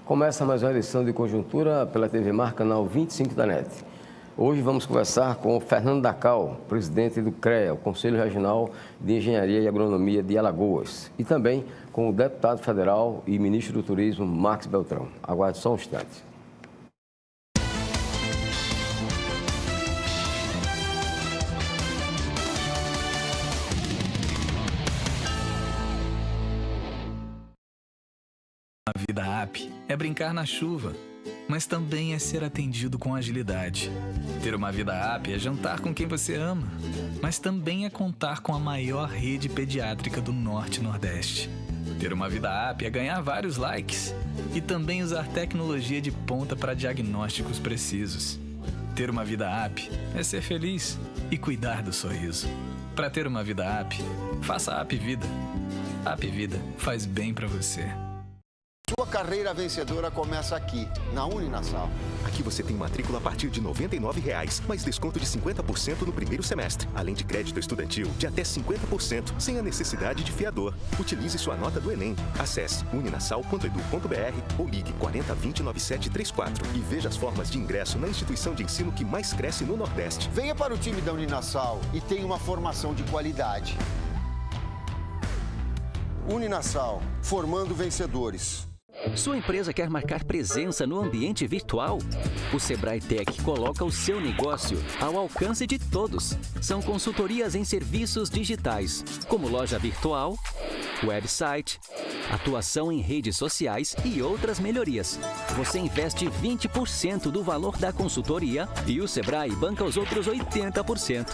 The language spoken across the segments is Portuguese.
Começa mais uma edição de Conjuntura pela TV Mar, canal 25 da NET. Hoje vamos conversar com o Fernando Dacal, presidente do CREA, o Conselho Regional de Engenharia e Agronomia de Alagoas, e também com o deputado federal e ministro do Turismo, Marcos Beltrão. Aguarde só um instante. A vida app é brincar na chuva, mas também é ser atendido com agilidade. Ter uma vida app é jantar com quem você ama, mas também é contar com a maior rede pediátrica do Norte e Nordeste. Ter uma vida app é ganhar vários likes e também usar tecnologia de ponta para diagnósticos precisos. Ter uma vida app é ser feliz e cuidar do sorriso. Para ter uma vida app, faça a App Vida. A App Vida faz bem para você. Sua carreira vencedora começa aqui, na Uninasal. Aqui você tem matrícula a partir de R$ 99,00, mais desconto de 50% no primeiro semestre, além de crédito estudantil de até 50%, sem a necessidade de fiador. Utilize sua nota do Enem. Acesse uninasal.edu.br ou ligue 4020-9734 e veja as formas de ingresso na instituição de ensino que mais cresce no Nordeste. Venha para o time da Uninasal e tenha uma formação de qualidade. Uninasal, formando vencedores. Sua empresa quer marcar presença no ambiente virtual? O Sebrae Tech coloca o seu negócio ao alcance de todos. São consultorias em serviços digitais, como loja virtual, website, atuação em redes sociais e outras melhorias. Você investe 20% do valor da consultoria e o Sebrae banca os outros 80%.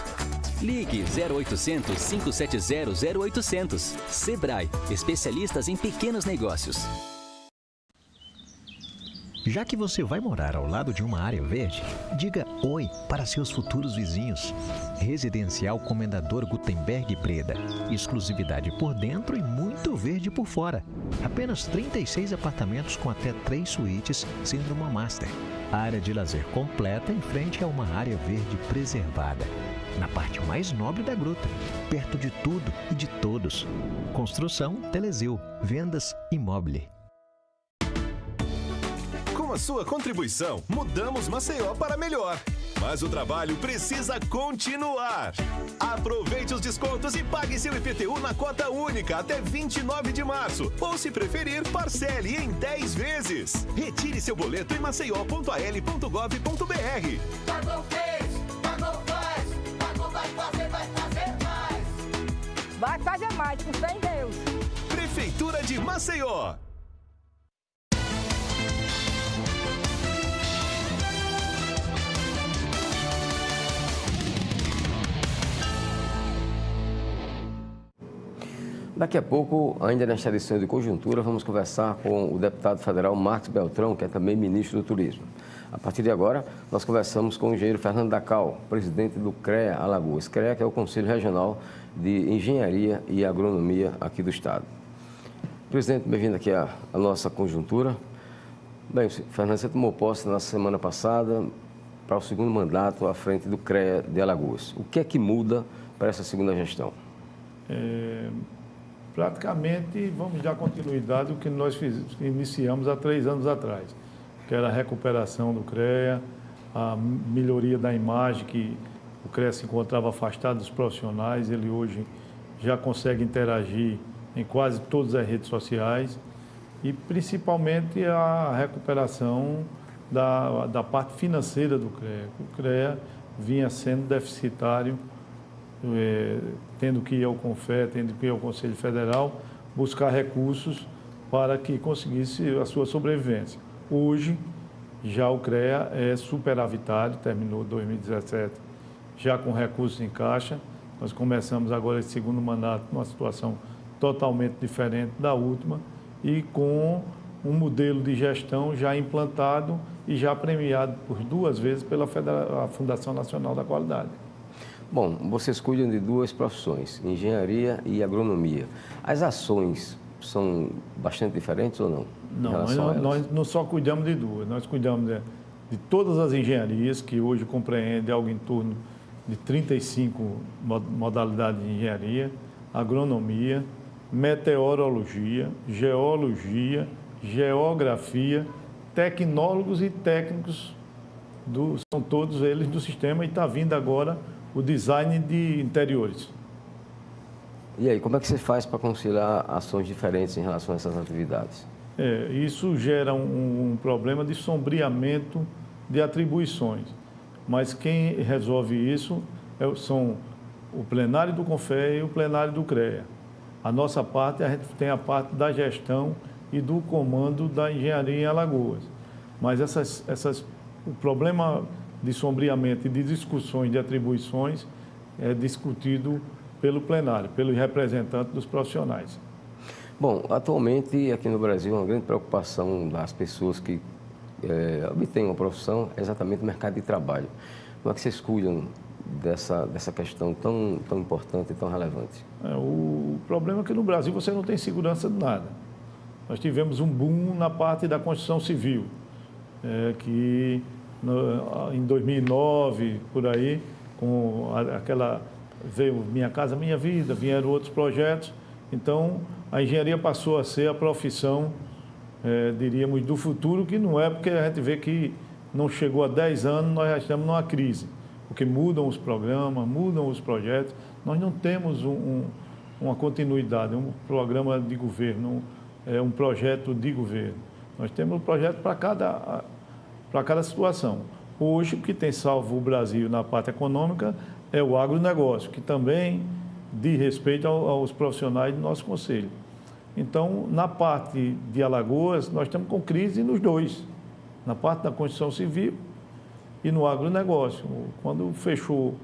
Ligue 0800 570 0800. Sebrae, especialistas em pequenos negócios. Já que você vai morar ao lado de uma área verde, diga oi para seus futuros vizinhos. Residencial Comendador Gutenberg Breda. Exclusividade por dentro e muito verde por fora. Apenas 36 apartamentos com até 3 suítes, sendo uma master. Área de lazer completa em frente a uma área verde preservada. Na parte mais nobre da gruta, perto de tudo e de todos. Construção Telezil. Vendas Imóvel. Com a sua contribuição, mudamos Maceió para melhor. Mas o trabalho precisa continuar. Aproveite os descontos e pague seu IPTU na cota única até 29 de março. Ou, se preferir, parcele em 10 vezes. Retire seu boleto em maceió.al.gov.br. Pagou, fez, pagou, faz, pagou, vai fazer mais. Vai fazer mais, com fé em Deus. Prefeitura de Maceió. Daqui a pouco, ainda nesta edição de Conjuntura, vamos conversar com o deputado federal Marcos Beltrão, que é também ministro do Turismo. A partir de agora, nós conversamos com o engenheiro Fernando Dacal, presidente do CREA Alagoas. CREA, que é o Conselho Regional de Engenharia e Agronomia aqui do Estado. Presidente, bem-vindo aqui à nossa Conjuntura. Bem, Fernando, você tomou posse na semana passada para o segundo mandato à frente do CREA de Alagoas. O que é que muda para essa segunda gestão? Praticamente, vamos dar continuidade ao que nós iniciamos há 3 anos atrás, que era a recuperação do CREA, a melhoria da imagem, que o CREA se encontrava afastado dos profissionais, ele hoje já consegue interagir em quase todas as redes sociais, e principalmente a recuperação da parte financeira do CREA. O CREA vinha sendo deficitário, tendo que ir ao CONFER, tendo que ir ao Conselho Federal, buscar recursos para que conseguisse a sua sobrevivência. Hoje, já o CREA é superavitário, terminou 2017 já com recursos em caixa. Nós começamos agora esse segundo mandato numa situação totalmente diferente da última e com um modelo de gestão já implantado e já premiado por 2 vezes pela Fundação Nacional da Qualidade. Bom, vocês cuidam de 2 profissões, engenharia e agronomia. As ações são bastante diferentes ou não? Não, nós não só cuidamos de 2, nós cuidamos de todas as engenharias, que hoje compreende algo em torno de 35 modalidades de engenharia, agronomia, meteorologia, geologia, geografia tecnólogos e técnicos, são todos eles do sistema, e está vindo agora o design de interiores. E aí, como é que você faz para conciliar ações diferentes em relação a essas atividades? Isso gera um problema de sombreamento de atribuições, mas quem resolve isso são o plenário do CONFEA e o plenário do CREA. A nossa parte, a gente tem a parte da gestão e do comando da engenharia em Alagoas. Mas o problema de sombreamento e de discussões de atribuições é discutido pelo plenário, pelos representantes dos profissionais. Bom, atualmente aqui no Brasil, uma grande preocupação das pessoas que obtêm uma profissão é exatamente o mercado de trabalho. Como é que vocês cuidam dessa questão tão importante e tão relevante? O problema é que no Brasil você não tem segurança de nada. Nós tivemos um boom na parte da construção civil, que em 2009, por aí, com veio Minha Casa Minha Vida, vieram outros projetos. Então, a engenharia passou a ser a profissão, diríamos, do futuro, que não é, porque a gente vê que não chegou a 10 anos, nós já estamos numa crise, porque mudam os programas, mudam os projetos, nós não temos uma continuidade, um programa de governo, um projeto de governo. Nós temos um projeto para cada situação. Hoje, o que tem salvo o Brasil na parte econômica é o agronegócio, que também diz respeito aos profissionais do nosso conselho. Então, na parte de Alagoas, nós estamos com crise nos dois, na parte da construção civil e no agronegócio. Quando fechou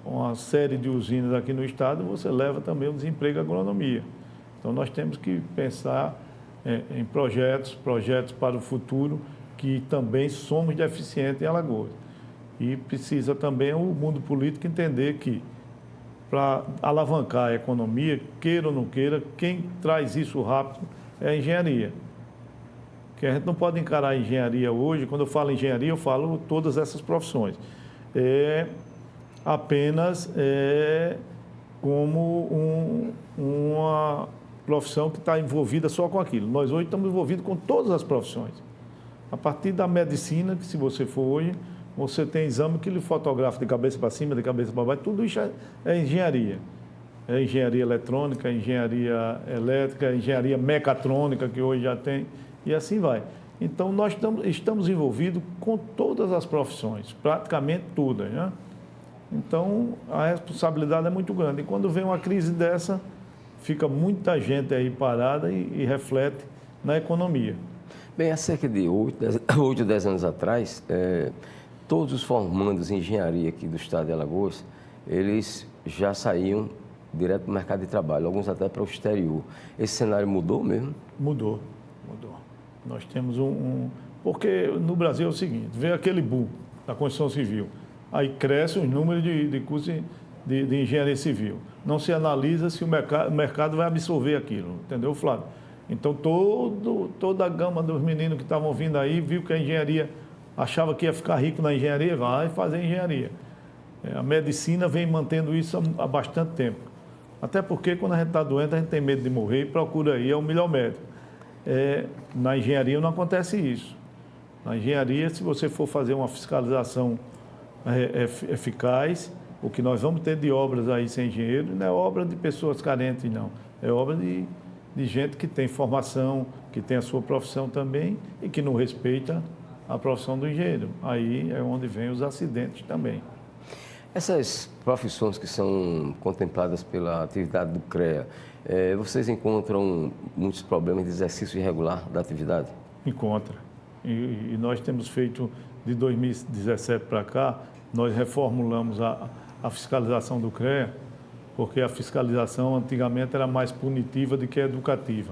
uma série de usinas aqui no estado, você leva também o desemprego à agronomia. Então, nós temos que pensar em projetos para o futuro, que também somos deficientes em Alagoas. E precisa também o mundo político entender que, para alavancar a economia, queira ou não queira, quem traz isso rápido é a engenharia. Que a gente não pode encarar a engenharia hoje, quando eu falo engenharia, eu falo todas essas profissões. Apenas como uma profissão que está envolvida só com aquilo. Nós hoje estamos envolvidos com todas as profissões. A partir da medicina, que se você for hoje, você tem exame que lhe fotografa de cabeça para cima, de cabeça para baixo, tudo isso é engenharia. É engenharia eletrônica, engenharia elétrica, engenharia mecatrônica, que hoje já tem, e assim vai. Então, nós estamos envolvidos com todas as profissões, praticamente todas, né? Então, a responsabilidade é muito grande. E quando vem uma crise dessa, fica muita gente aí parada e reflete na economia. Bem, há cerca de 8, 10 anos atrás, todos os formandos em engenharia aqui do estado de Alagoas, eles já saíam direto para o mercado de trabalho, alguns até para o exterior. Esse cenário mudou mesmo? Mudou. Nós temos porque no Brasil é o seguinte, vê aquele boom da construção civil, aí cresce os números de cursos de engenharia civil. Não se analisa se o mercado vai absorver aquilo, entendeu, Flávio? Então, toda a gama dos meninos que estavam vindo aí, viu que a engenharia, achava que ia ficar rico na engenharia, vai fazer engenharia. A medicina vem mantendo isso há bastante tempo. Até porque, quando a gente está doente, a gente tem medo de morrer e procura ir ao melhor médico. Na engenharia não acontece isso. Na engenharia, se você for fazer uma fiscalização eficaz, o que nós vamos ter de obras aí sem engenheiro, não é obra de pessoas carentes, não. É obra de gente que tem formação, que tem a sua profissão também e que não respeita a profissão do engenheiro. Aí é onde vem os acidentes também. Essas profissões que são contempladas pela atividade do CREA, vocês encontram muitos problemas de exercício irregular da atividade? Encontra. E nós temos feito, de 2017 para cá, nós reformulamos a fiscalização do CREA, porque a fiscalização antigamente era mais punitiva do que educativa.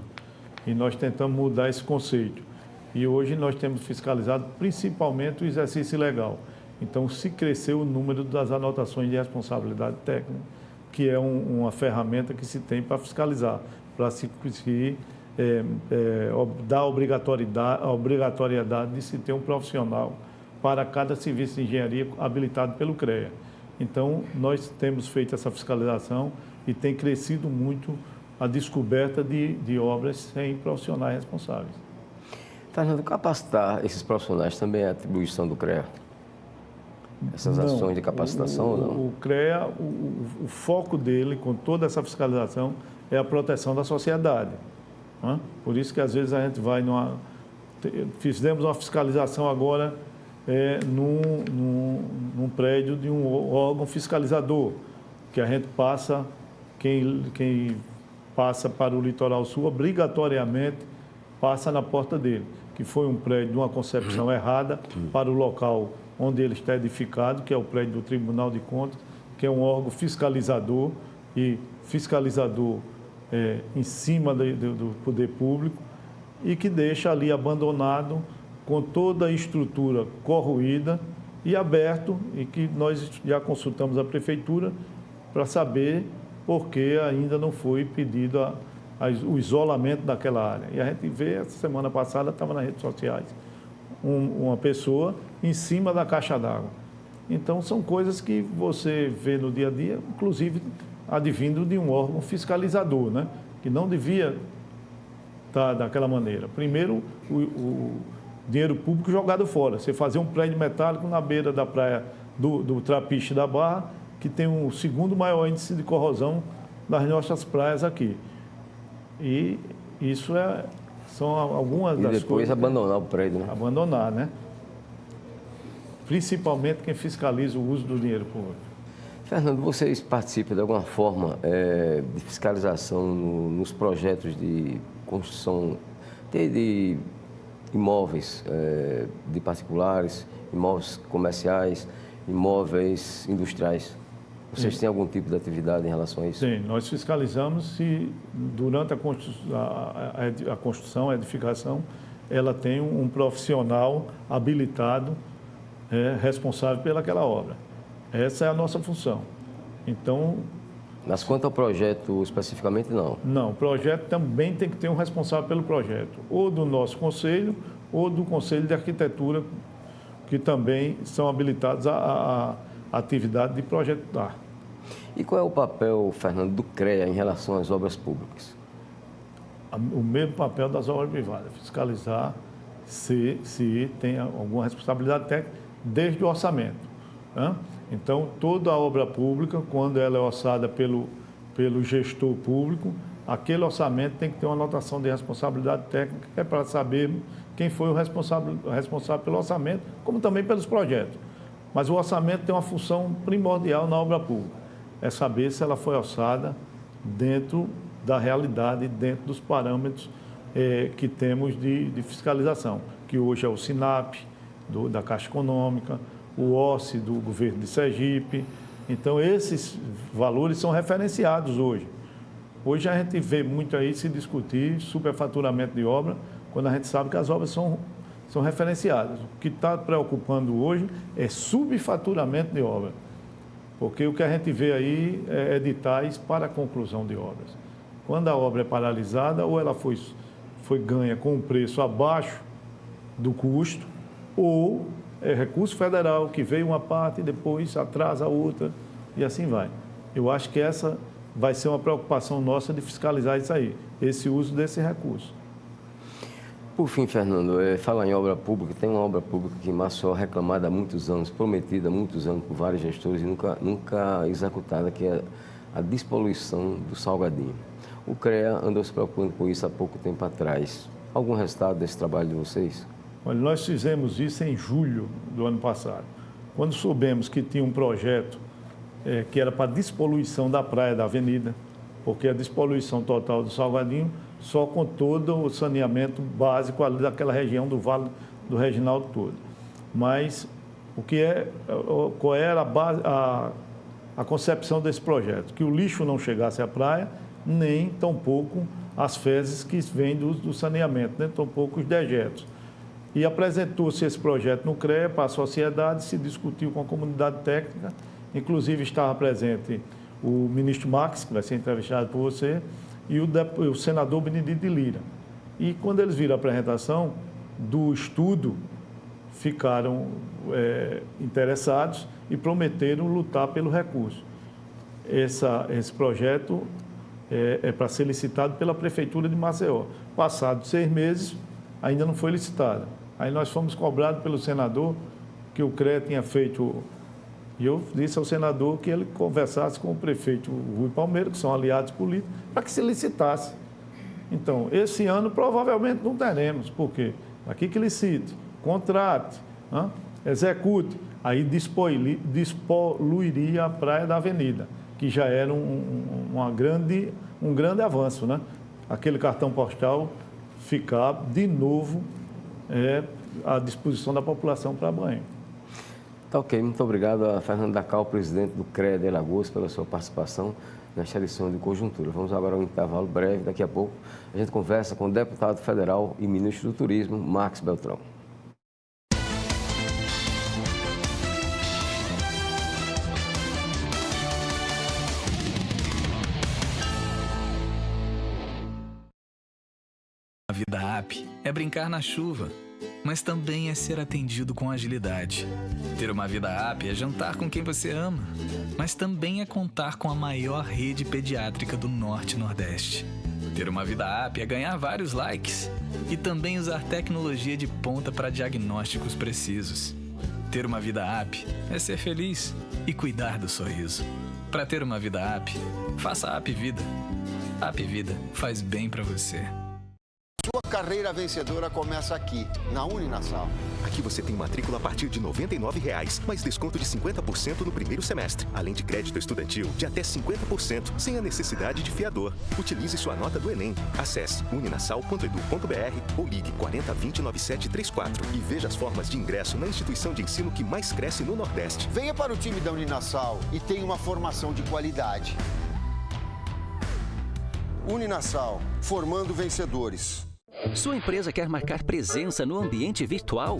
E nós tentamos mudar esse conceito. E hoje nós temos fiscalizado principalmente o exercício ilegal. Então, se cresceu o número das anotações de responsabilidade técnica, que é uma ferramenta que se tem para fiscalizar, para se dar a obrigatoriedade de se ter um profissional para cada serviço de engenharia habilitado pelo CREA. Então, nós temos feito essa fiscalização e tem crescido muito a descoberta de obras sem profissionais responsáveis. Fernando, capacitar esses profissionais também é atribuição do CREA? Essas ações de capacitação ou não? O CREA, o foco dele, com toda essa fiscalização, é a proteção da sociedade. Né? Por isso que, às vezes, a gente vai fizemos uma fiscalização agora num prédio de um órgão fiscalizador, que a gente passa, quem passa para o Litoral Sul, obrigatoriamente passa na porta dele, que foi um prédio de uma concepção errada para o local onde ele está edificado, que é o prédio do Tribunal de Contas, que é um órgão fiscalizador e fiscalizador em cima do poder público e que deixa ali abandonado com toda a estrutura corroída e aberto, e que nós já consultamos a Prefeitura para saber por que ainda não foi pedido o isolamento daquela área. E a gente vê, essa semana passada, estava nas redes sociais, uma pessoa em cima da caixa d'água. Então, são coisas que você vê no dia a dia, inclusive advindo de um órgão fiscalizador, né? Que não devia estar daquela maneira. Primeiro, o dinheiro público jogado fora. Você fazer um prédio metálico na beira da praia do Trapiche da Barra, que tem o segundo maior índice de corrosão das nossas praias aqui. E isso são algumas das coisas... E depois abandonar o prédio, né? Abandonar, né? Principalmente quem fiscaliza o uso do dinheiro público. Fernando, vocês participam de alguma forma de fiscalização nos projetos de construção de imóveis de particulares, imóveis comerciais, imóveis industriais? Vocês têm algum tipo de atividade em relação a isso? Sim, nós fiscalizamos se durante a construção, a edificação, ela tem um profissional habilitado, responsável pelaquela obra. Essa é a nossa função. Então... Mas quanto ao projeto especificamente, não? Não, o projeto também tem que ter um responsável pelo projeto, ou do nosso conselho, ou do Conselho de Arquitetura, que também são habilitados à atividade de projetar. E qual é o papel, Fernando, do CREA em relação às obras públicas? O mesmo papel das obras privadas, fiscalizar se tem alguma responsabilidade técnica desde o orçamento. Né? Então, toda a obra pública, quando ela é orçada pelo gestor público, aquele orçamento tem que ter uma anotação de responsabilidade técnica, que é para saber quem foi o responsável pelo orçamento, como também pelos projetos. Mas o orçamento tem uma função primordial na obra pública, é saber se ela foi orçada dentro da realidade, dentro dos parâmetros que temos de fiscalização, que hoje é o SINAP, da Caixa Econômica, o OSCE do governo de Sergipe. Então, esses valores são referenciados hoje. Hoje a gente vê muito aí se discutir superfaturamento de obra, quando a gente sabe que as obras são referenciadas. O que está preocupando hoje é subfaturamento de obra, porque o que a gente vê aí é editais para a conclusão de obras. Quando a obra é paralisada, ou ela foi ganha com um preço abaixo do custo, ou é recurso federal que veio uma parte e depois atrasa a outra, e assim vai. Eu acho que essa vai ser uma preocupação nossa de fiscalizar isso aí, esse uso desse recurso. Por fim, Fernando, falar em obra pública, tem uma obra pública que em Maceió reclamada há muitos anos, prometida há muitos anos por vários gestores e nunca executada, que é a despoluição do Salgadinho. O CREA andou se preocupando com isso há pouco tempo atrás. Algum resultado desse trabalho de vocês? Olha, nós fizemos isso em julho do ano passado, quando soubemos que tinha um projeto que era para despoluição da praia da avenida, porque a despoluição total do Salgadinho só com todo o saneamento básico ali daquela região do Vale do Reginaldo todo. Mas qual era a concepção desse projeto? Que o lixo não chegasse à praia, nem tampouco as fezes que vêm do saneamento, nem tampouco os dejetos. E apresentou-se esse projeto no CREA para a sociedade, se discutiu com a comunidade técnica, inclusive estava presente o ministro Max, que vai ser entrevistado por você, e o senador Benedito de Lira. E quando eles viram a apresentação do estudo, ficaram interessados e prometeram lutar pelo recurso. Esse projeto é para ser licitado pela Prefeitura de Maceió. Passados 6 meses, ainda não foi licitada. Aí nós fomos cobrados pelo senador que o CREA tinha feito, e eu disse ao senador que ele conversasse com o prefeito Rui Palmeira, que são aliados políticos, para que se licitasse. Então, esse ano provavelmente não teremos, porque aqui que licite, contrate, execute, aí despoluiria a praia da avenida, que já era um grande avanço, né? Aquele cartão postal ficar de novo à disposição da população para banho. Tá ok, muito obrigado a Fernando Dacal, presidente do CREA de Alagoas, pela sua participação nesta edição de Conjuntura. Vamos agora a um intervalo breve, daqui a pouco a gente conversa com o deputado federal e ministro do Turismo, Marcos Beltrão. A vida app é brincar na chuva, mas também é ser atendido com agilidade. Ter uma vida app é jantar com quem você ama, mas também é contar com a maior rede pediátrica do Norte e Nordeste. Ter uma vida app é ganhar vários likes e também usar tecnologia de ponta para diagnósticos precisos. Ter uma vida app é ser feliz e cuidar do sorriso. Para ter uma vida app, faça a App Vida. A App Vida faz bem para você. Sua carreira vencedora começa aqui, na Uninasal. Aqui você tem matrícula a partir de R$ 99,00, mais desconto de 50% no primeiro semestre, além de crédito estudantil de até 50%, sem a necessidade de fiador. Utilize sua nota do Enem. Acesse uninasal.edu.br ou ligue 4020-9734 e veja as formas de ingresso na instituição de ensino que mais cresce no Nordeste. Venha para o time da Uninasal e tenha uma formação de qualidade. Uninasal, formando vencedores. Sua empresa quer marcar presença no ambiente virtual?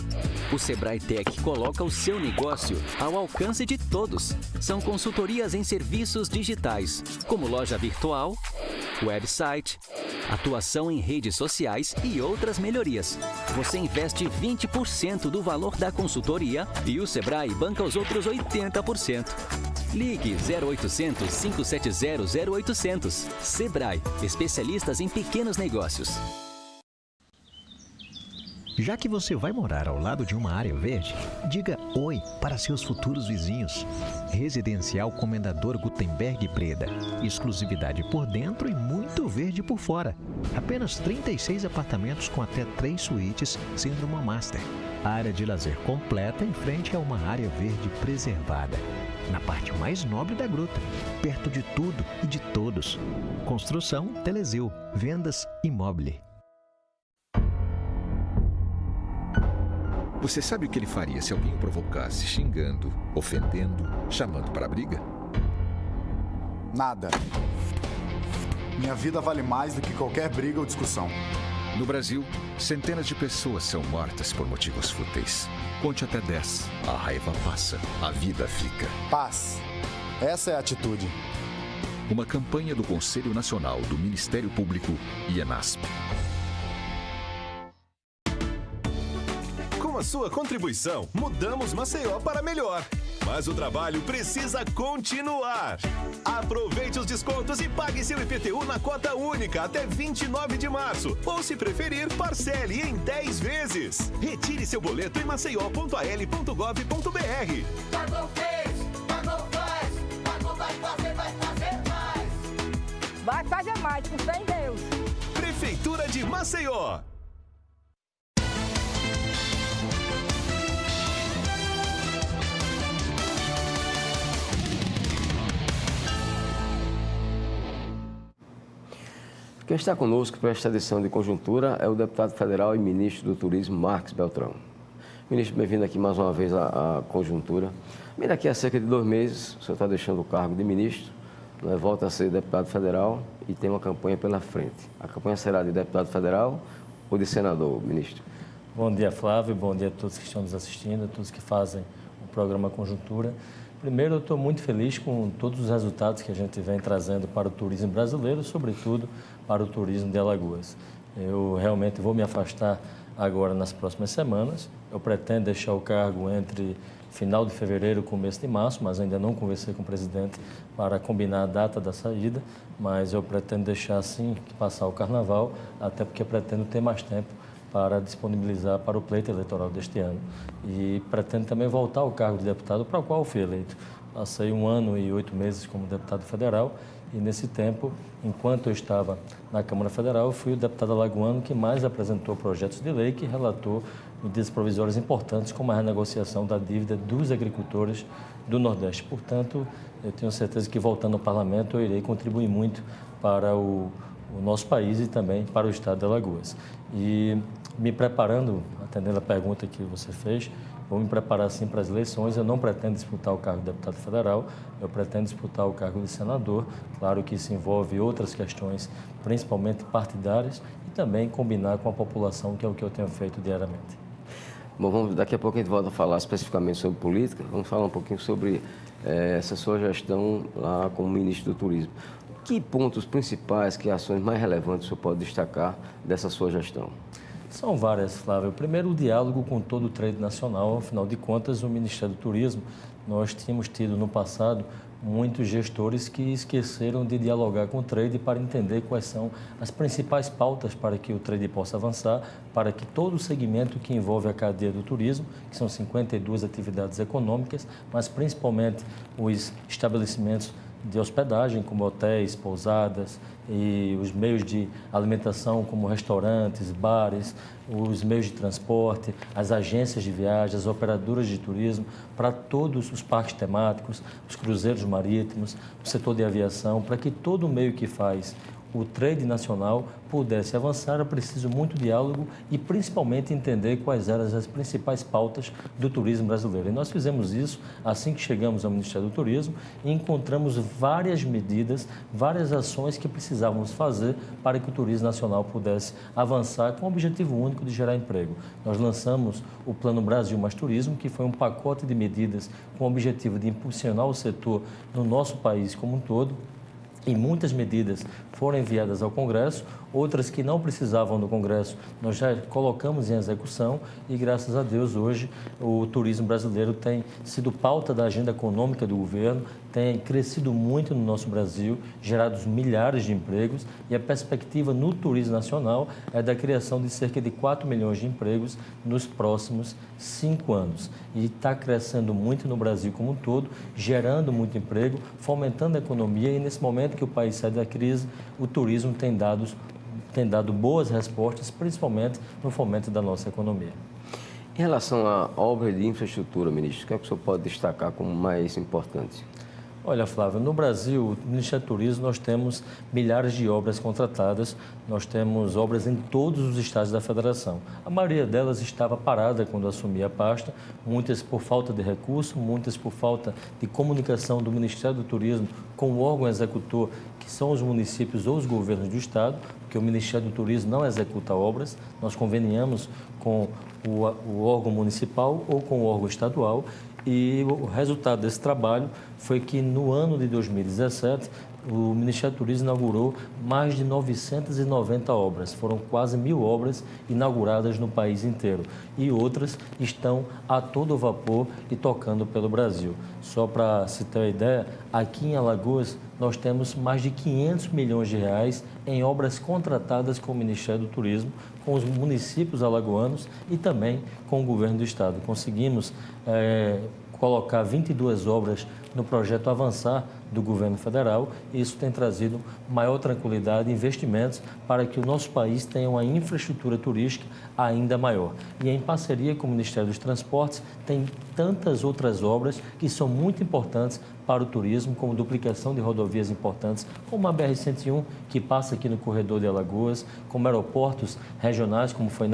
O Sebrae Tech coloca o seu negócio ao alcance de todos. São consultorias em serviços digitais, como loja virtual, website, atuação em redes sociais e outras melhorias. Você investe 20% do valor da consultoria e o Sebrae banca os outros 80%. Ligue 0800 570 0800. Sebrae, especialistas em pequenos negócios. Já que você vai morar ao lado de uma área verde, diga oi para seus futuros vizinhos. Residencial Comendador Gutenberg Preda. Exclusividade por dentro e muito verde por fora. Apenas 36 apartamentos com até 3 suítes, sendo uma master. Área de lazer completa em frente a uma área verde preservada. Na parte mais nobre da gruta, perto de tudo e de todos. Construção Telezil. Vendas Imóvel. Você sabe o que ele faria se alguém o provocasse xingando, ofendendo, chamando para a briga? Nada. Minha vida vale mais do que qualquer briga ou discussão. No Brasil, centenas de pessoas são mortas por motivos fúteis. Conte até 10. A raiva passa, a vida fica. Paz. Essa é a atitude. Uma campanha do Conselho Nacional do Ministério Público e ENASP. Com a sua contribuição, mudamos Maceió para melhor. Mas o trabalho precisa continuar. Aproveite os descontos e pague seu IPTU na cota única até 29 de março. Ou, se preferir, parcele em 10 vezes. Retire seu boleto em maceió.al.gov.br. Pagou, fez, pagou, faz, pagou, vai fazer mais. Vai fazer mais, com fé em Deus. Prefeitura de Maceió. Quem está conosco para esta edição de Conjuntura é o deputado federal e ministro do Turismo, Marcos Beltrão. Ministro, bem-vindo aqui mais uma vez à Conjuntura. Bem, daqui a cerca de 2 meses, o senhor está deixando o cargo de ministro, volta a ser deputado federal e tem uma campanha pela frente. A campanha será de deputado federal ou de senador, ministro? Bom dia, Flávio. Bom dia a todos que estão nos assistindo, a todos que fazem o programa Conjuntura. Primeiro, eu estou muito feliz com todos os resultados que a gente vem trazendo para o turismo brasileiro, sobretudo para o turismo de Alagoas. Eu realmente vou me afastar agora nas próximas semanas. Eu pretendo deixar o cargo entre final de fevereiro e começo de março, mas ainda não conversei com o presidente para combinar a data da saída, mas eu pretendo deixar assim que passar o carnaval, até porque eu pretendo ter mais tempo para disponibilizar para o pleito eleitoral deste ano. E pretendo também voltar ao cargo de deputado para o qual fui eleito. Passei 1 ano e 8 meses como deputado federal e, nesse tempo, enquanto eu estava na Câmara Federal, eu fui o deputado alagoano que mais apresentou projetos de lei que relatou medidas provisórias importantes como a renegociação da dívida dos agricultores do Nordeste. Portanto, eu tenho certeza que, voltando ao Parlamento, eu irei contribuir muito para o nosso país e também para o estado de Alagoas. E me preparando, atendendo a pergunta que você fez, vou me preparar sim para as eleições. Eu não pretendo disputar o cargo de deputado federal, eu pretendo disputar o cargo de senador. Claro que isso envolve outras questões, principalmente partidárias, e também combinar com a população, que é o que eu tenho feito diariamente. Bom, daqui a pouco a gente volta a falar especificamente sobre política. Vamos falar um pouquinho sobre essa sua gestão lá como ministro do Turismo. Que pontos principais, que ações mais relevantes o senhor pode destacar dessa sua gestão? São várias, Flávio. Primeiro, o diálogo com todo o trade nacional. Afinal de contas, o Ministério do Turismo, nós tínhamos tido no passado muitos gestores que esqueceram de dialogar com o trade para entender quais são as principais pautas para que o trade possa avançar, para que todo o segmento que envolve a cadeia do turismo, que são 52 atividades econômicas, mas principalmente os estabelecimentos de hospedagem, como hotéis, pousadas, e os meios de alimentação, como restaurantes, bares, os meios de transporte, as agências de viagem, as operadoras de turismo, para todos os parques temáticos, os cruzeiros marítimos, o setor de aviação, para que todo o meio que faz o trade nacional pudesse avançar, é preciso muito diálogo e principalmente entender quais eram as principais pautas do turismo brasileiro. E nós fizemos isso assim que chegamos ao Ministério do Turismo e encontramos várias medidas, várias ações que precisávamos fazer para que o turismo nacional pudesse avançar com o objetivo único de gerar emprego. Nós lançamos o Plano Brasil Mais Turismo, que foi um pacote de medidas com o objetivo de impulsionar o setor no nosso país como um todo. E muitas medidas foram enviadas ao Congresso, outras que não precisavam do Congresso, nós já colocamos em execução e, graças a Deus, hoje o turismo brasileiro tem sido pauta da agenda econômica do governo, tem crescido muito no nosso Brasil, gerados milhares de empregos e a perspectiva no turismo nacional é da criação de cerca de 4 milhões de empregos nos próximos 5 anos. E está crescendo muito no Brasil como um todo, gerando muito emprego, fomentando a economia e, nesse momento que o país sai da crise, o turismo tem dado boas respostas, principalmente no fomento da nossa economia. Em relação à obra de infraestrutura, ministro, o que é que o senhor pode destacar como mais importante? Olha, Flávio, no Brasil, no Ministério do Turismo, nós temos milhares de obras contratadas, nós temos obras em todos os estados da federação. A maioria delas estava parada quando assumi a pasta, muitas por falta de recurso, muitas por falta de comunicação do Ministério do Turismo com o órgão executor, que são os municípios ou os governos do estado, porque o Ministério do Turismo não executa obras, nós conveniamos com o órgão municipal ou com o órgão estadual. E o resultado desse trabalho foi que no ano de 2017 o Ministério do Turismo inaugurou mais de 990 obras. Foram quase 1.000 obras inauguradas no país inteiro. E outras estão a todo vapor e tocando pelo Brasil. Só para se ter uma ideia, aqui em Alagoas nós temos mais de 500 milhões de reais em obras contratadas com o Ministério do Turismo, com os municípios alagoanos e também com o governo do estado. Conseguimos colocar 22 obras no projeto Avançar do governo federal e isso tem trazido maior tranquilidade e investimentos para que o nosso país tenha uma infraestrutura turística ainda maior. E em parceria com o Ministério dos Transportes tem tantas outras obras que são muito importantes para o turismo, como duplicação de rodovias importantes, como a BR-101, que passa aqui no corredor de Alagoas, como aeroportos regionais, como foi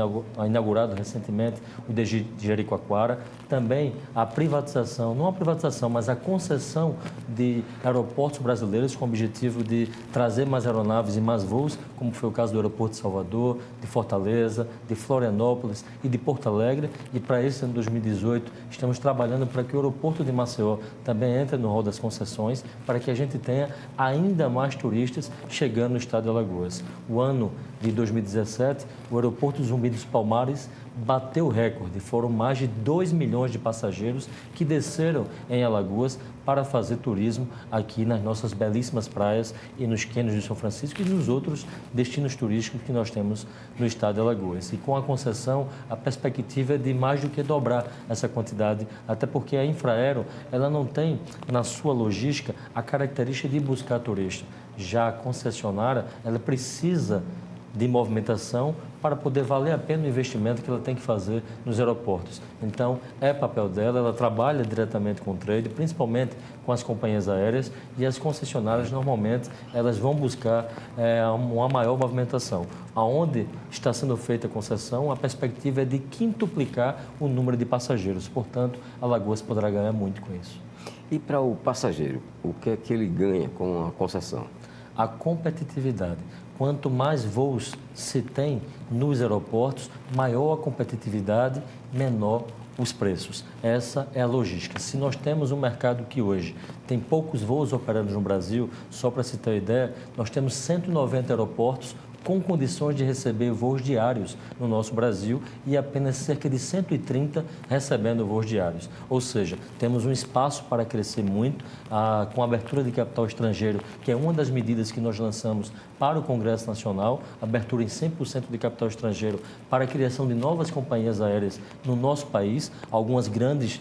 inaugurado recentemente o de Jericoacoara, também a privatização, não a privatização, mas a concessão de aeroportos brasileiros com o objetivo de trazer mais aeronaves e mais voos, como foi o caso do aeroporto de Salvador, de Fortaleza, de Florianópolis e de Porto Alegre. E para esse ano de 2018, estamos trabalhando para que o aeroporto de Maceió também entre no rol das concessões, para que a gente tenha ainda mais turistas chegando no estado de Alagoas. O ano de 2017, o aeroporto Zumbi dos Palmares bateu o recorde. Foram mais de 2 milhões de passageiros que desceram em Alagoas para fazer turismo aqui nas nossas belíssimas praias e nos cânions de São Francisco e nos outros destinos turísticos que nós temos no estado de Alagoas. E com a concessão, a perspectiva é de mais do que dobrar essa quantidade, até porque a Infraero, ela não tem na sua logística a característica de buscar turista. Já a concessionária, ela precisa de movimentação para poder valer a pena o investimento que ela tem que fazer nos aeroportos. Então, é papel dela, ela trabalha diretamente com o trade, principalmente com as companhias aéreas, e as concessionárias, normalmente, elas vão buscar uma maior movimentação. Aonde está sendo feita a concessão, a perspectiva é de quintuplicar o número de passageiros. Portanto, Alagoas poderá ganhar muito com isso. E para o passageiro, o que é que ele ganha com a concessão? A competitividade. Quanto mais voos se tem nos aeroportos, maior a competitividade, menor os preços. Essa é a logística. Se nós temos um mercado que hoje tem poucos voos operando no Brasil, só para se ter uma ideia, nós temos 190 aeroportos com condições de receber voos diários no nosso Brasil e apenas cerca de 130 recebendo voos diários. Ou seja, temos um espaço para crescer muito com a abertura de capital estrangeiro, que é uma das medidas que nós lançamos para o Congresso Nacional, abertura em 100% de capital estrangeiro para a criação de novas companhias aéreas no nosso país. Algumas grandes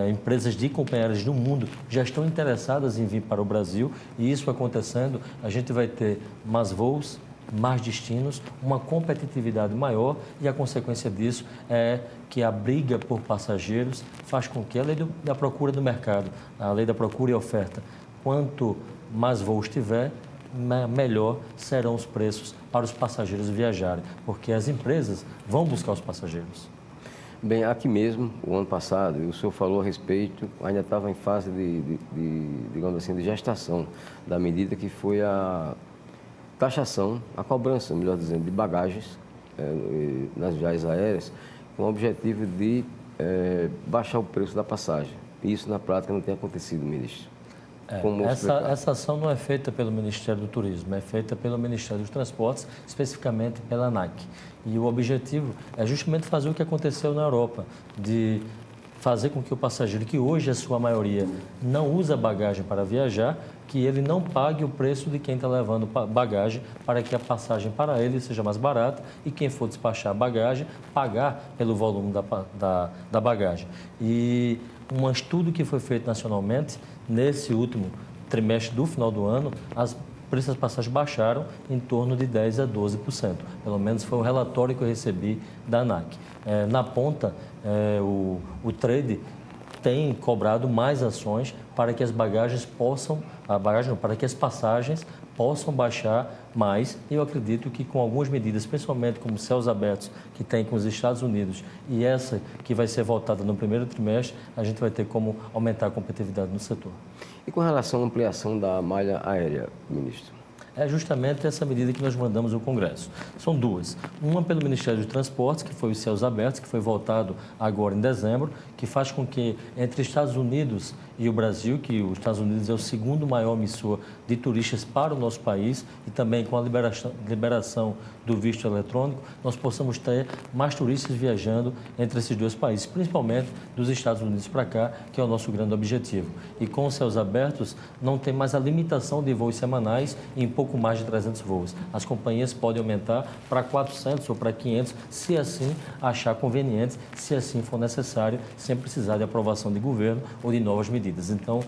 empresas de companhias no mundo já estão interessadas em vir para o Brasil, e isso acontecendo, a gente vai ter mais voos, mais destinos, uma competitividade maior, e a consequência disso é que a briga por passageiros faz com que a lei da procura do mercado, a lei da procura e oferta, quanto mais voos tiver, melhor serão os preços para os passageiros viajarem, porque as empresas vão buscar os passageiros. Bem, aqui mesmo, o ano passado, o senhor falou a respeito, ainda estava em fase digamos assim, de gestação da medida que foi a taxação, a cobrança, melhor dizendo, de bagagens nas viagens aéreas, com o objetivo de baixar o preço da passagem. E isso, na prática, não tem acontecido, ministro. Essa ação não é feita pelo Ministério do Turismo, é feita pelo Ministério dos Transportes, especificamente pela ANAC. E o objetivo é justamente fazer o que aconteceu na Europa, de fazer com que o passageiro, que hoje a sua maioria não usa bagagem para viajar, que ele não pague o preço de quem está levando bagagem, para que a passagem para ele seja mais barata e quem for despachar a bagagem, pagar pelo volume da bagagem. E um estudo que foi feito nacionalmente, nesse último trimestre do final do ano, as preços das passagens baixaram em torno de 10% a 12%. Pelo menos foi o relatório que eu recebi da ANAC. Na ponta, o trade tem cobrado mais ações para que as bagagens para que as passagens possam baixar mais. Eu acredito que com algumas medidas, principalmente como céus abertos que tem com os Estados Unidos e essa que vai ser votada no primeiro trimestre, a gente vai ter como aumentar a competitividade no setor. E com relação à ampliação da malha aérea, ministro? É justamente essa medida que nós mandamos ao Congresso. São duas. Uma pelo Ministério dos Transportes, que foi os céus abertos, que foi votado agora em dezembro, que faz com que entre Estados Unidos e o Brasil, que os Estados Unidos é o segundo maior emissor de turistas para o nosso país, e também com a liberação do visto eletrônico, nós possamos ter mais turistas viajando entre esses dois países, principalmente dos Estados Unidos para cá, que é o nosso grande objetivo. E com os céus abertos, não tem mais a limitação de voos semanais em pouco mais de 300 voos. As companhias podem aumentar para 400 ou para 500, se assim achar conveniente, se assim for necessário, sem precisar de aprovação de governo ou de novas medidas. Então,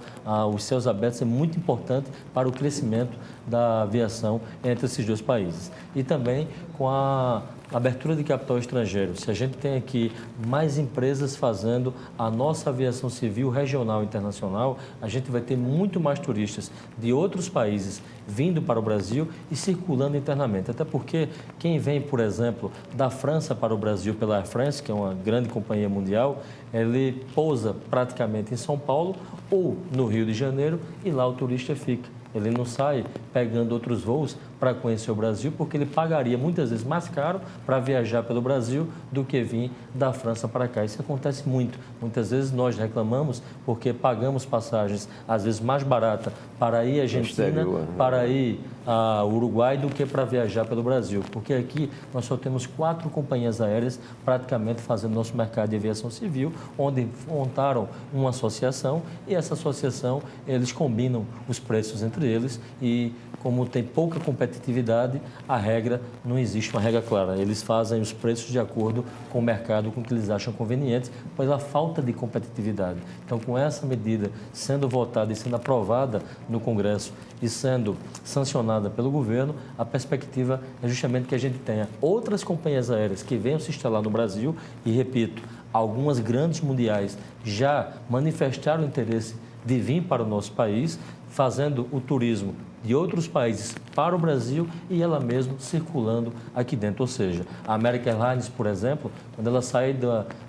os céus abertos é muito importante para o crescimento da aviação entre esses dois países. E também com a abertura de capital estrangeiro. Se a gente tem aqui mais empresas fazendo a nossa aviação civil regional e internacional, a gente vai ter muito mais turistas de outros países vindo para o Brasil e circulando internamente. Até porque quem vem, por exemplo, da França para o Brasil pela Air France, que é uma grande companhia mundial, ele pousa praticamente em São Paulo ou no Rio de Janeiro e lá o turista fica. Ele não sai pegando outros voos para conhecer o Brasil, porque ele pagaria muitas vezes mais caro para viajar pelo Brasil do que vir da França para cá. Isso acontece muito. Muitas vezes nós reclamamos porque pagamos passagens, às vezes mais barata, para ir à Argentina, para ir ao Uruguai, do que para viajar pelo Brasil. Porque aqui nós só temos 4 companhias aéreas praticamente fazendo nosso mercado de aviação civil, onde montaram uma associação e essa associação, eles combinam os preços entre eles e como tem pouca competitividade, a regra, não existe uma regra clara. Eles fazem os preços de acordo com o mercado, com o que eles acham conveniente, pela falta de competitividade. Então, com essa medida sendo votada e sendo aprovada no Congresso e sendo sancionada pelo governo, a perspectiva é justamente que a gente tenha outras companhias aéreas que venham se instalar no Brasil e, repito, algumas grandes mundiais já manifestaram o interesse de vir para o nosso país, fazendo o turismo de outros países para o Brasil e ela mesma circulando aqui dentro. Ou seja, a American Airlines, por exemplo, quando ela sai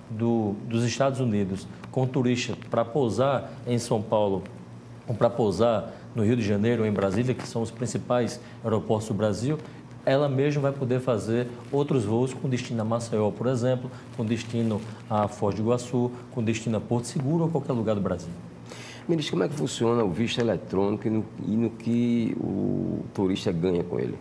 dos Estados Unidos com turista para pousar em São Paulo ou para pousar no Rio de Janeiro ou em Brasília, que são os principais aeroportos do Brasil, ela mesma vai poder fazer outros voos com destino a Maceió, por exemplo, com destino a Foz do Iguaçu, com destino a Porto Seguro ou qualquer lugar do Brasil. Ministro, como é que funciona o visto eletrônico e no que o turista ganha com ele?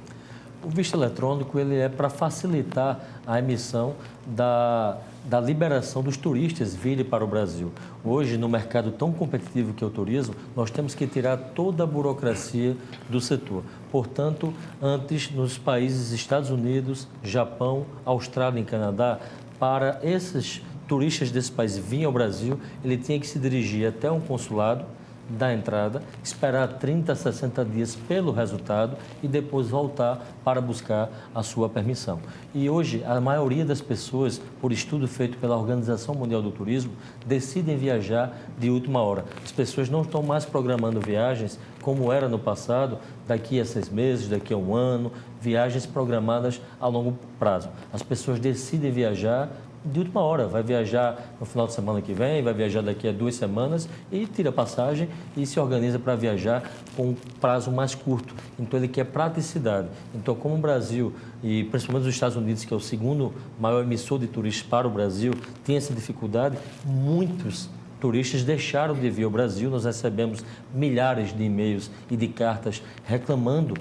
O visto eletrônico ele é para facilitar a emissão da liberação dos turistas virem para o Brasil. Hoje, no mercado tão competitivo que é o turismo, nós temos que tirar toda a burocracia do setor. Portanto, antes, nos países Estados Unidos, Japão, Austrália e Canadá, para esses turistas desse país virem ao Brasil, ele tinha que se dirigir até um consulado da entrada, esperar 30 a 60 dias pelo resultado e depois voltar para buscar a sua permissão. E hoje, a maioria das pessoas, por estudo feito pela Organização Mundial do Turismo, decidem viajar de última hora. As pessoas não estão mais programando viagens como era no passado, daqui a 6 meses, daqui a 1 ano, viagens programadas a longo prazo. As pessoas decidem viajar de última hora, vai viajar no final de semana que vem, vai viajar daqui a 2 semanas e tira passagem e se organiza para viajar com um prazo mais curto. Então, ele quer praticidade. Então, como o Brasil, e principalmente os Estados Unidos, que é o segundo maior emissor de turistas para o Brasil, tem essa dificuldade, muitos turistas deixaram de vir ao Brasil. Nós recebemos milhares de e-mails e de cartas reclamando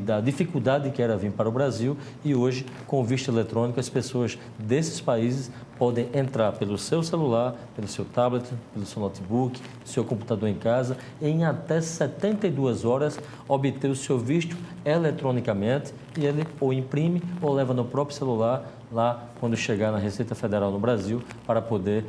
da dificuldade que era vir para o Brasil e hoje, com o visto eletrônico, as pessoas desses países podem entrar pelo seu celular, pelo seu tablet, pelo seu notebook, seu computador em casa, em até 72 horas obter o seu visto eletronicamente e ele ou imprime ou leva no próprio celular lá quando chegar na Receita Federal no Brasil para poder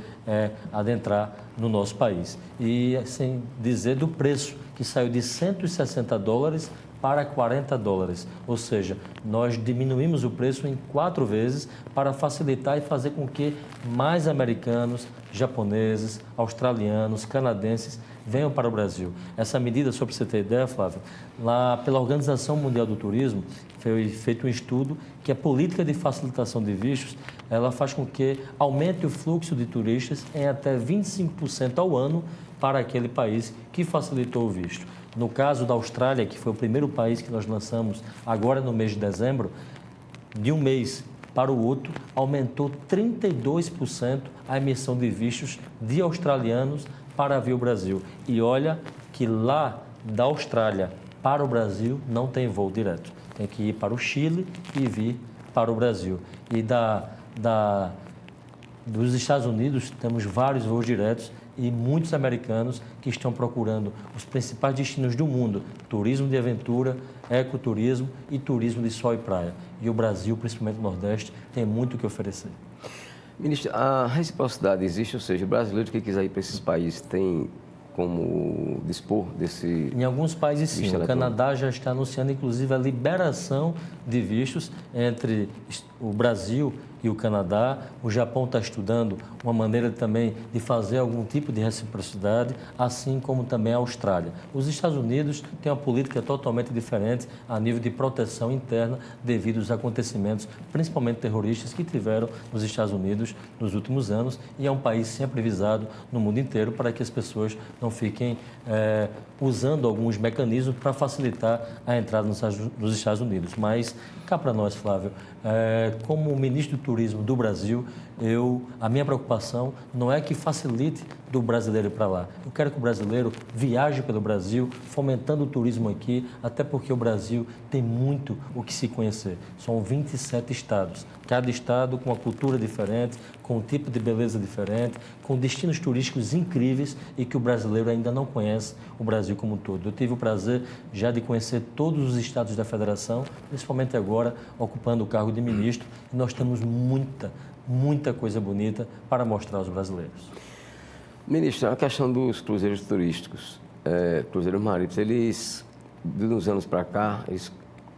adentrar no nosso país. E sem dizer do preço, que saiu de $160 para $40, ou seja, nós diminuímos o preço em 4 vezes para facilitar e fazer com que mais americanos, japoneses, australianos, canadenses venham para o Brasil. Essa medida, só para você ter ideia, Flávio, lá pela Organização Mundial do Turismo, foi feito um estudo que a política de facilitação de vistos, ela faz com que aumente o fluxo de turistas em até 25% ao ano para aquele país que facilitou o visto. No caso da Austrália, que foi o primeiro país que nós lançamos agora no mês de dezembro, de um mês para o outro, aumentou 32% a emissão de vistos de australianos para vir ao Brasil. E olha que lá da Austrália para o Brasil não tem voo direto. Tem que ir para o Chile e vir para o Brasil. E dos Estados Unidos temos vários voos diretos e muitos americanos que estão procurando os principais destinos do mundo, turismo de aventura, ecoturismo e turismo de sol e praia. E o Brasil, principalmente o Nordeste, tem muito o que oferecer. Ministro, a reciprocidade existe, ou seja, o brasileiro que quiser ir para esses países tem como dispor desse... Em alguns países, sim. O Canadá já está anunciando, inclusive, a liberação de vistos entre o Brasil e o Canadá. O Japão está estudando uma maneira também de fazer algum tipo de reciprocidade, assim como também a Austrália. Os Estados Unidos têm uma política totalmente diferente a nível de proteção interna devido aos acontecimentos, principalmente terroristas, que tiveram nos Estados Unidos nos últimos anos, e é um país sempre visado no mundo inteiro para que as pessoas não fiquem usando alguns mecanismos para facilitar a entrada nos Estados Unidos. Mas cá para nós, Flávio, como ministro do Turismo do Brasil, a minha preocupação não é que facilite do brasileiro ir para lá. Eu quero que o brasileiro viaje pelo Brasil, fomentando o turismo aqui, até porque o Brasil tem muito o que se conhecer. São 27 estados, cada estado com uma cultura diferente, com um tipo de beleza diferente, com destinos turísticos incríveis e que o brasileiro ainda não conhece o Brasil como um todo. Eu tive o prazer já de conhecer todos os estados da federação, principalmente agora ocupando o cargo de ministro, e nós temos muita coisa bonita para mostrar aos brasileiros. Ministro, a questão dos cruzeiros turísticos, cruzeiros marítimos, eles, de uns anos para cá, eles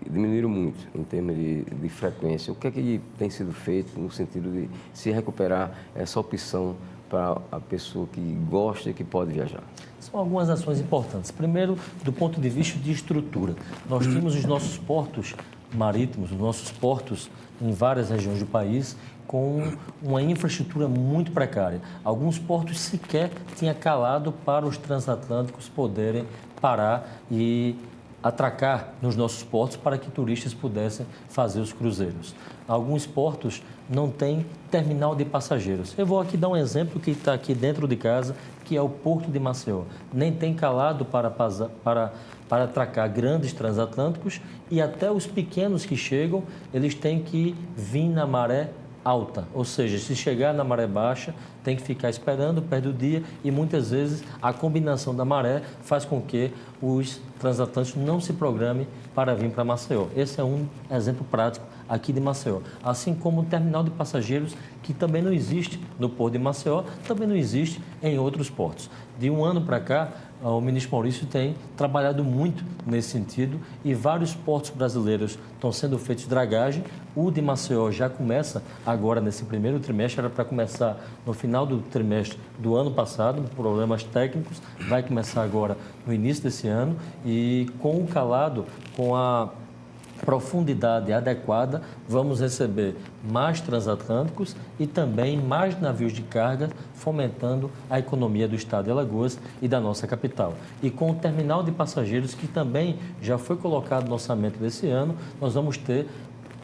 diminuíram muito em termos de frequência. O que é que tem sido feito no sentido de se recuperar essa opção para a pessoa que gosta e que pode viajar? São algumas ações importantes. Primeiro, do ponto de vista de estrutura. Nós temos os nossos portos marítimos, os nossos portos em várias regiões do país, com uma infraestrutura muito precária. Alguns portos sequer tinham calado para os transatlânticos poderem parar e atracar nos nossos portos para que turistas pudessem fazer os cruzeiros. Alguns portos não têm terminal de passageiros. Eu vou aqui dar um exemplo que está aqui dentro de casa, que é o Porto de Maceió. Nem tem calado para atracar grandes transatlânticos, e até os pequenos que chegam, eles têm que vir na maré alta, ou seja, se chegar na maré baixa, tem que ficar esperando, perde o dia, e muitas vezes a combinação da maré faz com que os transatlânticos não se programem para vir para Maceió. Esse é um exemplo prático aqui de Maceió. Assim como o terminal de passageiros, que também não existe no Porto de Maceió, também não existe em outros portos. De um ano para cá, o ministro Maurício tem trabalhado muito nesse sentido, e vários portos brasileiros estão sendo feitos dragagem. O de Maceió já começa agora nesse primeiro trimestre, era para começar no final do trimestre do ano passado, problemas técnicos, vai começar agora no início desse ano, e com o calado, com a profundidade adequada, vamos receber mais transatlânticos e também mais navios de carga, fomentando a economia do estado de Alagoas e da nossa capital. E com o terminal de passageiros, que também já foi colocado no orçamento desse ano, nós vamos ter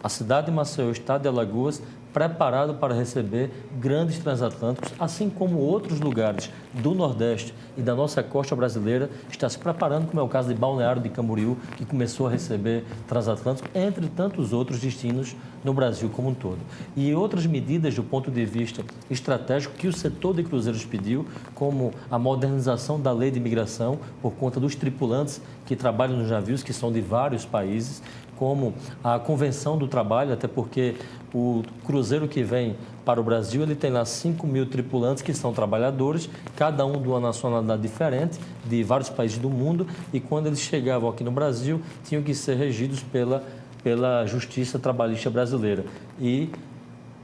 a cidade de Maceió, o estado de Alagoas, preparado para receber grandes transatlânticos, assim como outros lugares do Nordeste e da nossa costa brasileira está se preparando, como é o caso de Balneário de Camboriú, que começou a receber transatlânticos, entre tantos outros destinos no Brasil como um todo. E outras medidas do ponto de vista estratégico que o setor de cruzeiros pediu, como a modernização da lei de imigração por conta dos tripulantes que trabalham nos navios, que são de vários países, como a Convenção do Trabalho, até porque o cruzeiro que vem para o Brasil, ele tem lá 5.000 tripulantes que são trabalhadores, cada um de uma nacionalidade diferente, de vários países do mundo, e quando eles chegavam aqui no Brasil, tinham que ser regidos pela Justiça Trabalhista Brasileira. E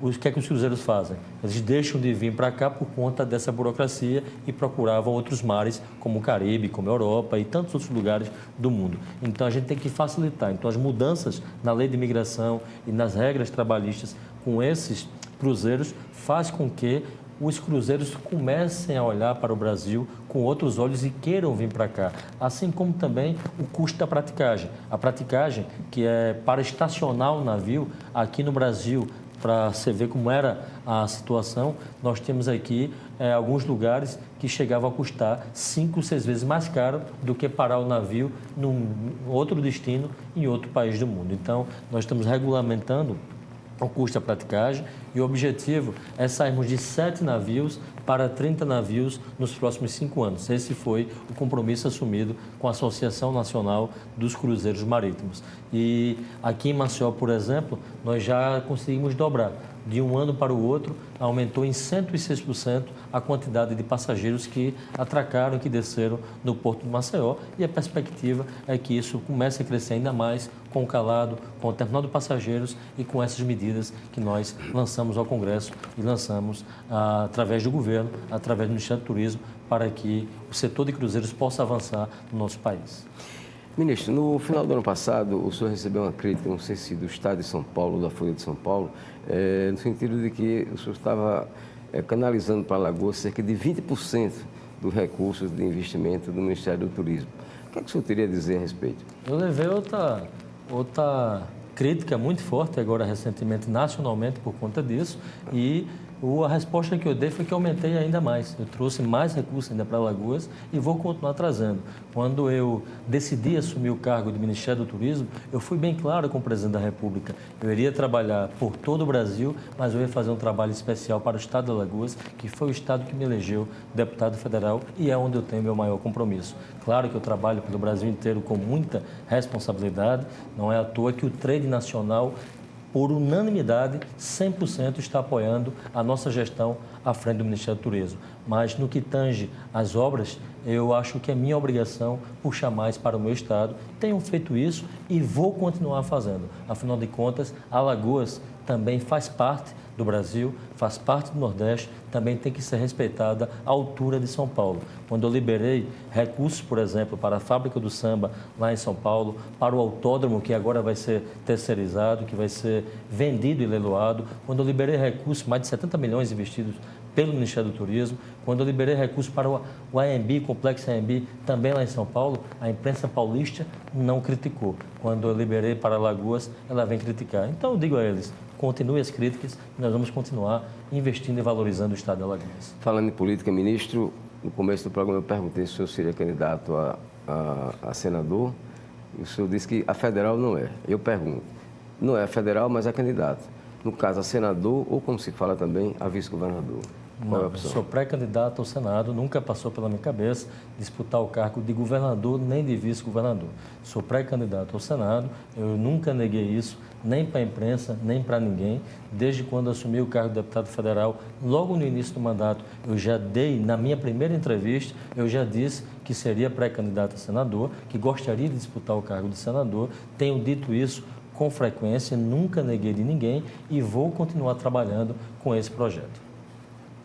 o que é que os cruzeiros fazem? Eles deixam de vir para cá por conta dessa burocracia e procuravam outros mares, como o Caribe, como a Europa e tantos outros lugares do mundo. Então, a gente tem que facilitar. Então, as mudanças na lei de imigração e nas regras trabalhistas com esses cruzeiros faz com que os cruzeiros comecem a olhar para o Brasil com outros olhos e queiram vir para cá. Assim como também o custo da praticagem. A praticagem, que é para estacionar o navio aqui no Brasil, para você ver como era a situação, nós temos aqui alguns lugares que chegavam a custar 5, 6 vezes mais caro do que parar o navio num outro destino, em outro país do mundo. Então, nós estamos regulamentando o custo da praticagem, e o objetivo é sairmos de 7 navios para 30 navios nos próximos 5 anos. Esse foi o compromisso assumido com a Associação Nacional dos Cruzeiros Marítimos. E aqui em Maceió, por exemplo, nós já conseguimos dobrar. de um ano para o outro, aumentou em 106% a quantidade de passageiros que atracaram, que desceram no Porto de Maceió. E a perspectiva é que isso comece a crescer ainda mais com o calado, com o terminal de passageiros e com essas medidas que nós lançamos ao Congresso e lançamos através do governo, através do Ministério do Turismo, para que o setor de cruzeiros possa avançar no nosso país. Ministro, no final do ano passado, o senhor recebeu uma crítica, não sei se do Estado de São Paulo, da Folha de São Paulo, no sentido de que o senhor estava canalizando para Alagoas cerca de 20% dos recursos de investimento do Ministério do Turismo. O que é que o senhor teria a dizer a respeito? Eu levei outra crítica muito forte agora recentemente, nacionalmente, por conta disso, e a resposta que eu dei foi que aumentei ainda mais. Eu trouxe mais recursos ainda para Alagoas e vou continuar trazendo. Quando eu decidi assumir o cargo de Ministério do Turismo, eu fui bem claro com o Presidente da República. Eu iria trabalhar por todo o Brasil, mas eu ia fazer um trabalho especial para o Estado de Alagoas, que foi o Estado que me elegeu deputado federal e é onde eu tenho meu maior compromisso. Claro que eu trabalho pelo Brasil inteiro com muita responsabilidade, não é à toa que o trade nacional, por unanimidade, 100% está apoiando a nossa gestão à frente do Ministério do Turismo. Mas no que tange às obras, eu acho que é minha obrigação puxar mais para o meu estado. Tenho feito isso e vou continuar fazendo. Afinal de contas, Alagoas também faz parte do Brasil, faz parte do Nordeste, também tem que ser respeitada a altura de São Paulo. Quando eu liberei recursos, por exemplo, para a Fábrica do Samba lá em São Paulo, para o autódromo que agora vai ser terceirizado, que vai ser vendido e leiloado, quando eu liberei recursos, mais de 70 milhões investidos pelo Ministério do Turismo, quando eu liberei recursos para o AMB, Complexo AMB, também lá em São Paulo, a imprensa paulista não criticou. Quando eu liberei para Alagoas, ela vem criticar. Então eu digo a eles, continue as críticas, nós vamos continuar investindo e valorizando o Estado de Alagoas. Falando em política, ministro, no começo do programa eu perguntei se o senhor seria candidato a senador, e o senhor disse que a federal não é. Eu pergunto, não é a federal, mas é candidato. No caso, a senador ou, como se fala também, a vice-governador. Qual é a opção? Eu sou pré-candidato ao Senado, nunca passou pela minha cabeça disputar o cargo de governador nem de vice-governador. Sou pré-candidato ao Senado, eu nunca neguei isso, nem para a imprensa, nem para ninguém. Desde quando assumi o cargo de deputado federal, logo no início do mandato, eu já dei, na minha primeira entrevista, eu já disse que seria pré-candidato a senador, que gostaria de disputar o cargo de senador. Tenho dito isso com frequência, nunca neguei de ninguém e vou continuar trabalhando com esse projeto.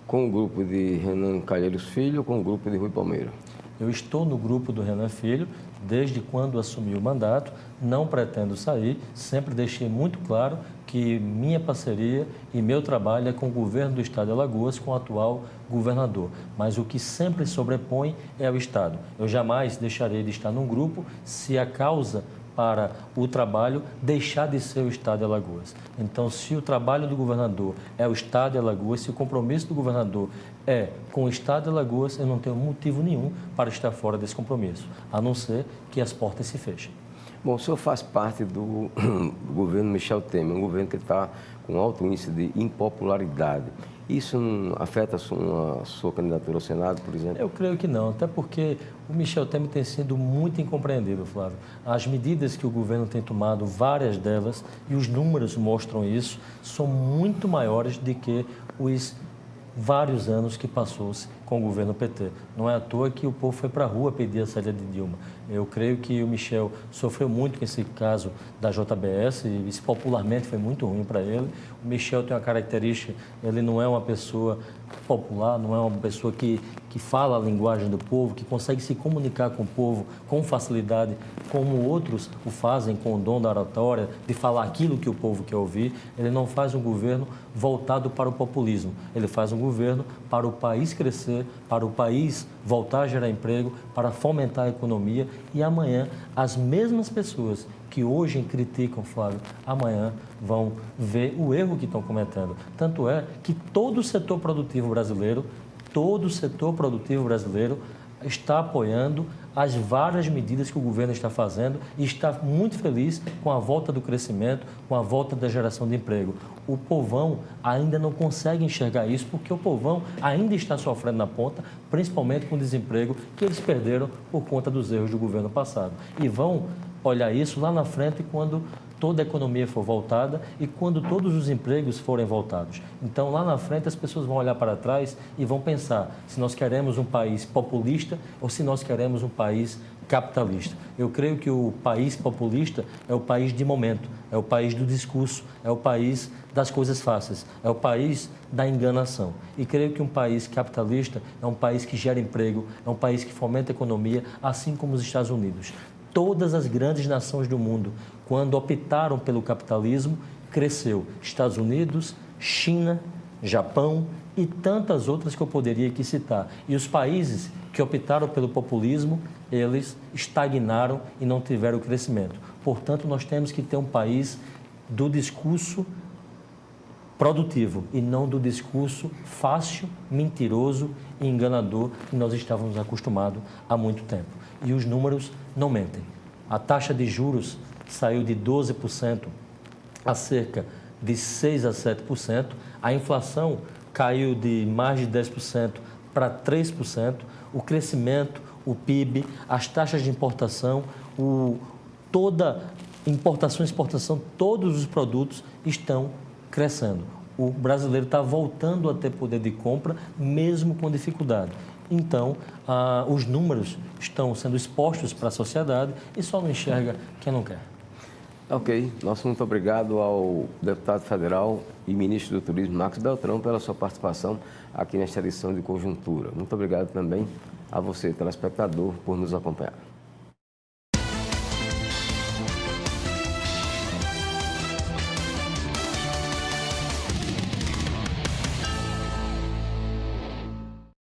Com o grupo de Renan Calheiros Filho ou com o grupo de Rui Palmeira? Eu estou no grupo do Renan Filho desde quando assumi o mandato, não pretendo sair, sempre deixei muito claro que minha parceria e meu trabalho é com o governo do Estado de Alagoas, com o atual governador. Mas o que sempre sobrepõe é o Estado. Eu jamais deixarei de estar num grupo se a causa para o trabalho deixar de ser o Estado de Alagoas. Então, se o trabalho do governador é o Estado de Alagoas, se o compromisso do governador é com o Estado de Alagoas, eu não tenho motivo nenhum para estar fora desse compromisso, a não ser que as portas se fechem. Bom, o senhor faz parte do governo Michel Temer, um governo que está com alto índice de impopularidade. Isso não afeta a sua candidatura ao Senado, por exemplo? Eu creio que não, até porque o Michel Temer tem sido muito incompreendido, Flávio. As medidas que o governo tem tomado, várias delas, e os números mostram isso, são muito maiores do que os vários anos que passou-se com o governo PT. Não é à toa que o povo foi para a rua pedir a saída de Dilma. Eu creio que o Michel sofreu muito com esse caso da JBS e isso popularmente foi muito ruim para ele. O Michel tem uma característica, ele não é uma pessoa popular, não é uma pessoa que fala a linguagem do povo, que consegue se comunicar com o povo com facilidade, como outros o fazem com o dom da oratória, de falar aquilo que o povo quer ouvir. Ele não faz um governo voltado para o populismo, ele faz um governo para o país crescer, para o país voltar a gerar emprego, para fomentar a economia e amanhã as mesmas pessoas que hoje criticam, Flávio, amanhã vão ver o erro que estão cometendo. Tanto é que todo o setor produtivo brasileiro está apoiando as várias medidas que o governo está fazendo e está muito feliz com a volta do crescimento, com a volta da geração de emprego. O povão ainda não consegue enxergar isso porque o povão ainda está sofrendo na ponta, principalmente com o desemprego que eles perderam por conta dos erros do governo passado. E vão olhar isso lá na frente quando toda a economia for voltada e quando todos os empregos forem voltados. Então, lá na frente, as pessoas vão olhar para trás e vão pensar se nós queremos um país populista ou se nós queremos um país capitalista. Eu creio que o país populista é o país de momento, é o país do discurso, é o país das coisas fáceis, é o país da enganação. E creio que um país capitalista é um país que gera emprego, é um país que fomenta a economia, assim como os Estados Unidos. Todas as grandes nações do mundo, quando optaram pelo capitalismo, cresceu. Estados Unidos, China, Japão e tantas outras que eu poderia aqui citar. E os países que optaram pelo populismo, eles estagnaram e não tiveram crescimento. Portanto, nós temos que ter um país do discurso produtivo e não do discurso fácil, mentiroso e enganador que nós estávamos acostumados há muito tempo. E os números não mentem. A taxa de juros saiu de 12% a cerca de 6% a 7%. A inflação caiu de mais de 10% para 3%. O crescimento, o PIB, as taxas de importação, toda importação e exportação, todos os produtos estão crescendo. O brasileiro está voltando a ter poder de compra, mesmo com dificuldade. Então, os números estão sendo expostos para a sociedade e só não enxerga quem não quer. Ok. Nosso muito obrigado ao deputado federal e ministro do Turismo, Marcos Beltrão, pela sua participação aqui nesta edição de Conjuntura. Muito obrigado também a você, telespectador, por nos acompanhar.